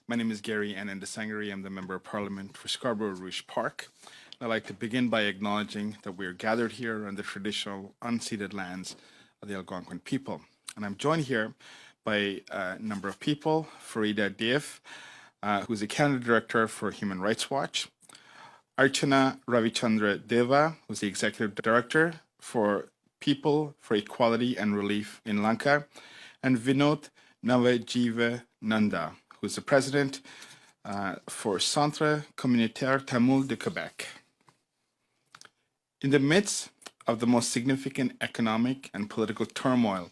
My name is Gary Anandasangari. I'm the Member of Parliament for Scarborough Rouge Park. I'd like to begin by acknowledging that we are gathered here on the traditional unceded lands of the Algonquin people. And I'm joined here by a number of people: Farida Dave, who's the Canada Director for Human Rights Watch; Archana Ravichandra Deva, who's the Executive Director for People for Equality and Relief in Lanka; and Vinod Navajiva Nanda, who's the President for Centre Communautaire Tamil de Quebec. In the midst of the most significant economic and political turmoil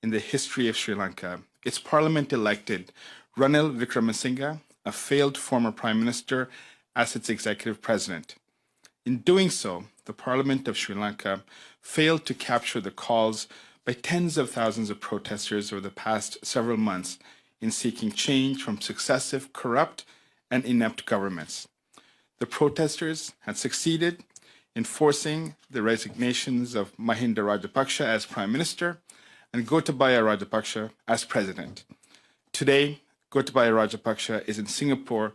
in the history of Sri Lanka, its parliament elected Ranil Wickremesinghe, a failed former prime minister, as its executive president. In doing so, the Parliament of Sri Lanka failed to capture the calls by tens of thousands of protesters over the past several months in seeking change from successive corrupt and inept governments. The protesters had succeeded in forcing the resignations of Mahinda Rajapaksa as Prime Minister and Gotabaya Rajapaksa as President. Today, Gotabaya Rajapaksa is in Singapore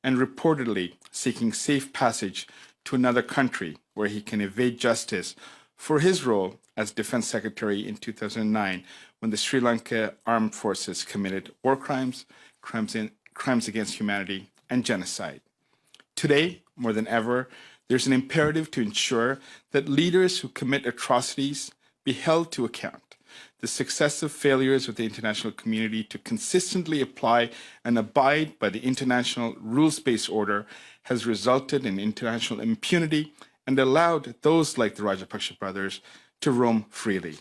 and reportedly seeking safe passage to another country where he can evade justice for his role as Defense Secretary in 2009 when the Sri Lanka armed forces committed war crimes, crimes against humanity, and genocide. Today, more than ever, there's an imperative to ensure that leaders who commit atrocities be held to account. The successive failures of the international community to consistently apply and abide by the international rules-based order has resulted in international impunity and allowed those like the Rajapaksa brothers to roam freely.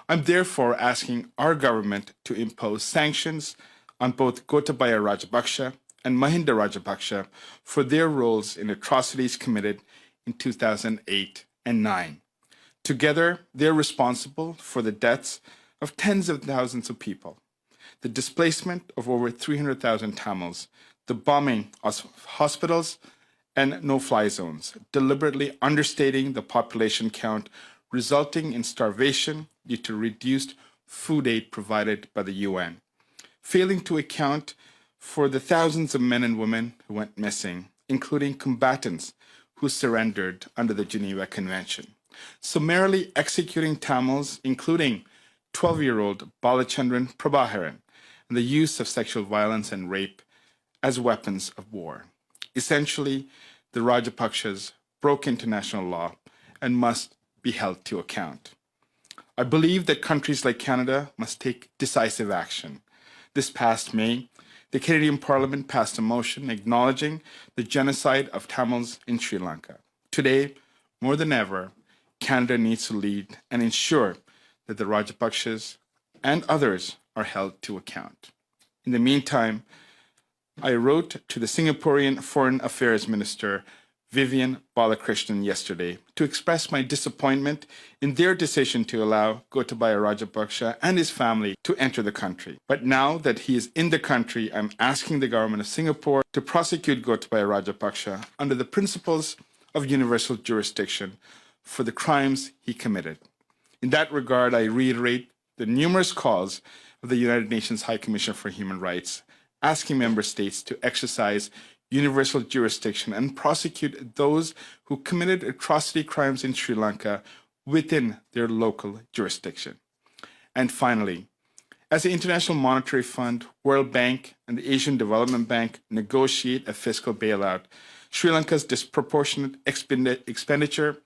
I'm therefore asking our government to impose sanctions on both Gotabaya Rajapaksa and Mahinda Rajapaksa for their roles in atrocities committed in 2008 and 9. Together, they're responsible for the deaths of tens of thousands of people, the displacement of over 300,000 Tamils, the bombing of hospitals and no-fly zones, deliberately understating the population count, resulting in starvation due to reduced food aid provided by the UN, failing to account for the thousands of men and women who went missing, including combatants who surrendered under the Geneva Convention, summarily executing Tamils, including 12-year-old Balachandran Prabhaharan, and the use of sexual violence and rape as weapons of war. Essentially, the Rajapaksas broke international law and must be held to account. I believe that countries like Canada must take decisive action. This past May, the Canadian Parliament passed a motion acknowledging the genocide of Tamils in Sri Lanka. Today, more than ever, Canada needs to lead and ensure that the Rajapaksas and others are held to account. In the meantime, I wrote to the Singaporean Foreign Affairs Minister, Vivian Balakrishnan, yesterday to express my disappointment in their decision to allow Gotabaya Rajapaksa and his family to enter the country. But now that he is in the country, I'm asking the government of Singapore to prosecute Gotabaya Rajapaksa under the principles of universal jurisdiction for the crimes he committed. In that regard, I reiterate the numerous calls of the United Nations High Commissioner for Human Rights, asking member states to exercise universal jurisdiction and prosecute those who committed atrocity crimes in Sri Lanka within their local jurisdiction. And finally, as the International Monetary Fund, World Bank, and the Asian Development Bank negotiate a fiscal bailout, Sri Lanka's disproportionate expenditure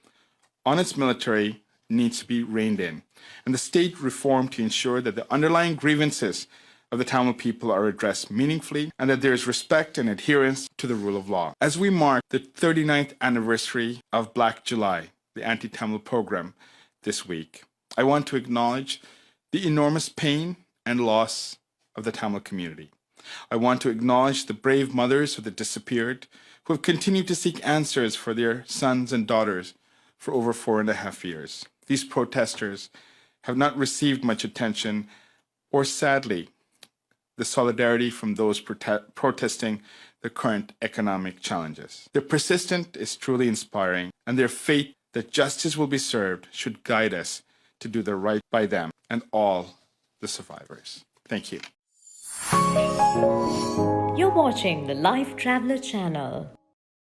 on its military needs to be reined in, and the state reform to ensure that the underlying grievances of the Tamil people are addressed meaningfully and that there is respect and adherence to the rule of law. As we mark the 39th anniversary of Black July, the anti-Tamil program, this week, I want to acknowledge the enormous pain and loss of the Tamil community. I want to acknowledge the brave mothers of the disappeared who have continued to seek answers for their sons and daughters for over 4.5 years. These protesters have not received much attention or, sadly, the solidarity from those protesting the current economic challenges. Their persistence is truly inspiring, and their faith that justice will be served should guide us to do the right by them and all the survivors. Thank you. You're You're watching the Life Traveler channel.